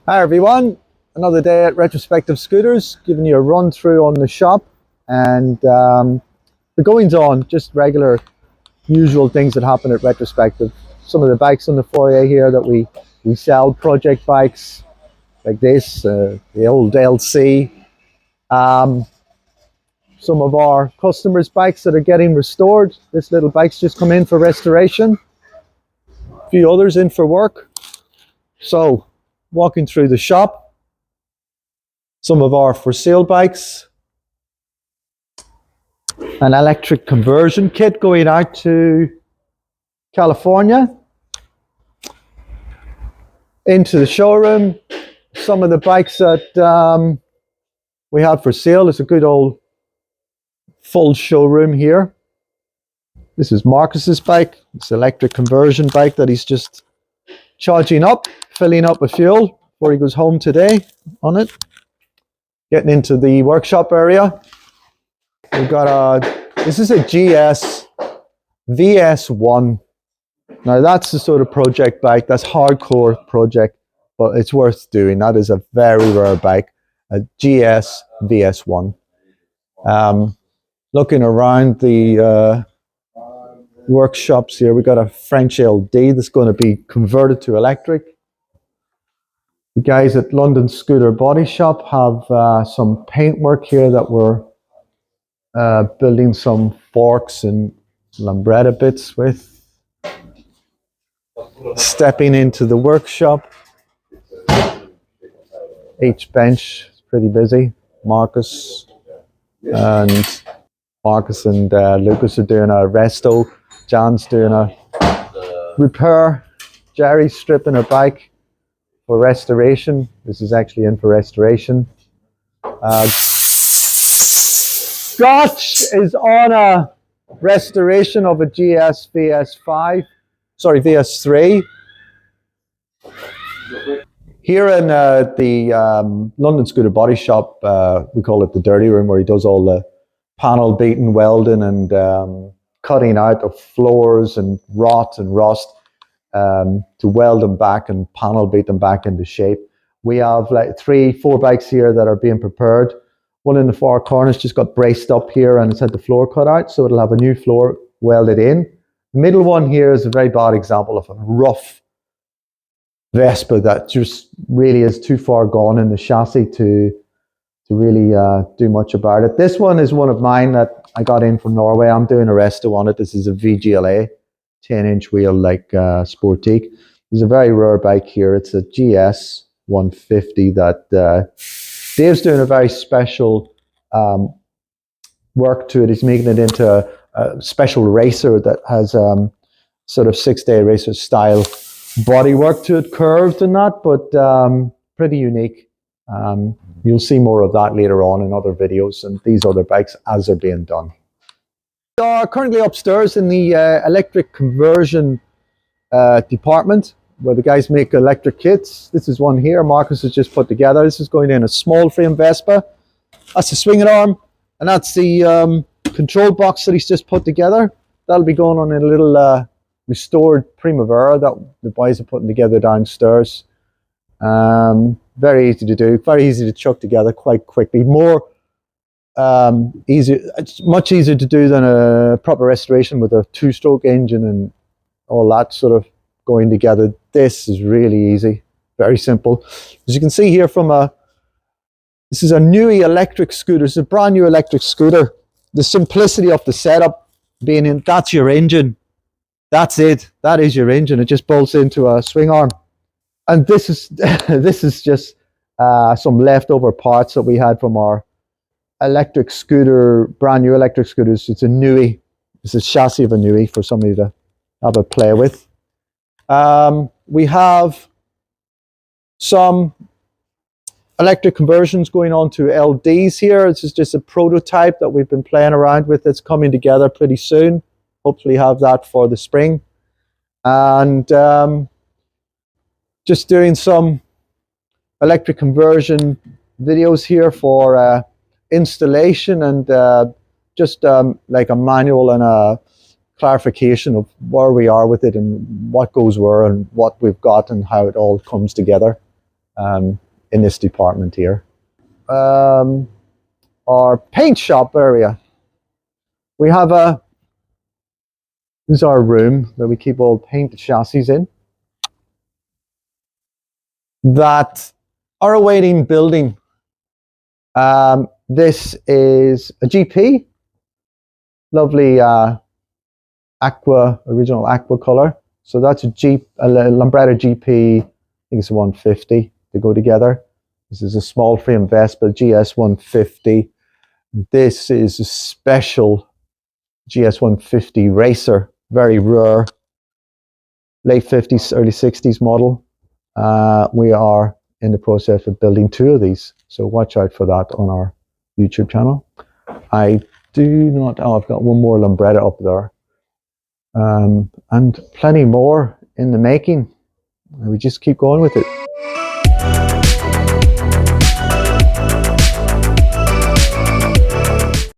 Hi everyone, another day at Retrospective Scooters, giving you a run through on the shop and the goings on, just regular usual things that happen at Retrospective. Some of the bikes on the foyer here that we sell, project bikes like this, the old LC, some of our customers' bikes that are getting restored. This little bike's just come in for restoration, a few others in for work. So walking through the shop, some of our for sale bikes, an electric conversion kit going out to California, into the showroom. Some of the bikes that we have for sale. It's a good old full showroom here. This is Marcus's bike. It's an electric conversion bike that he's just charging up, filling up with fuel before he goes home today on it. Getting into the workshop area. We've got this is a GS VS1. Now that's the sort of project bike, that's hardcore project, but it's worth doing. That is a very rare bike, a GS VS1. Looking around the workshops here, we've got a French LD that's going to be converted to electric. The guys at London Scooter Body Shop have some paintwork here that we're building some forks and lambretta bits with. Stepping into the workshop. Each bench is pretty busy. Marcus and Lucas are doing a resto. Jan's doing a repair. Jerry's stripping a bike for restoration. This is actually in for restoration. Scotch is on a restoration of a GS VS3. Here in the London Scooter Body Shop, we call it the dirty room, where he does all the panel beating, welding and cutting out of floors and rot and rust to weld them back and panel beat them back into shape. We have like 3-4 bikes here that are being prepared. One in the far corner's just got braced up here and it's had the floor cut out, so it'll have a new floor welded in. The middle one here is a very bad example of a rough Vespa that just really is too far gone in the chassis to really do much about it. This one is one of mine that I got in from Norway. I'm doing a resto on it. This is a VGLA 10-inch wheel like Sportique. There's a very rare bike here. It's a GS 150 that Dave's doing a very special work to it. He's making it into a special racer that has sort of 6-day racer style body work to it, curved and that, but pretty unique. You'll see more of that later on in other videos and these other bikes as they're being done. We are currently upstairs in the electric conversion department, where the guys make electric kits. This is one here Marcus has just put together. This is going in a small frame Vespa. That's the swinging arm, and that's the control box that he's just put together. That'll be going on in a little restored Primavera that the boys are putting together downstairs. Very easy to do, very easy to chuck together quite quickly. It's much easier to do than a proper restoration with a 2-stroke engine and all that sort of going together. This is really easy, very simple. As you can see here this is a Nui electric scooter. It's a brand new electric scooter. The simplicity of the setup being in, that's your engine. That's it. That is your engine. It just bolts into a swing arm. And this is this is just some leftover parts that we had from our electric scooter, brand new electric scooters. It's a Nui. It's a chassis of a Nui for somebody to have a play with. We have some electric conversions going on to LDs here. This is just a prototype that we've been playing around with. It's coming together pretty soon. Hopefully have that for the spring. And just doing some electric conversion videos here for installation and just like a manual and a clarification of where we are with it and what goes where and what we've got and how it all comes together. in this department here. Our paint shop area. We have this is our room where we keep all painted chassis in that are awaiting building. This is a GP, lovely original aqua color. So that's a Lambretta GP, I think it's a 150. They go together. This is a small frame Vespa GS 150. This is a special GS 150 racer, very rare, late 50s, early 60s model. We are in the process of building 2 of these, so watch out for that on our YouTube channel. I do not, I've got one more Lambretta up there, and plenty more in the making. We just keep going with it.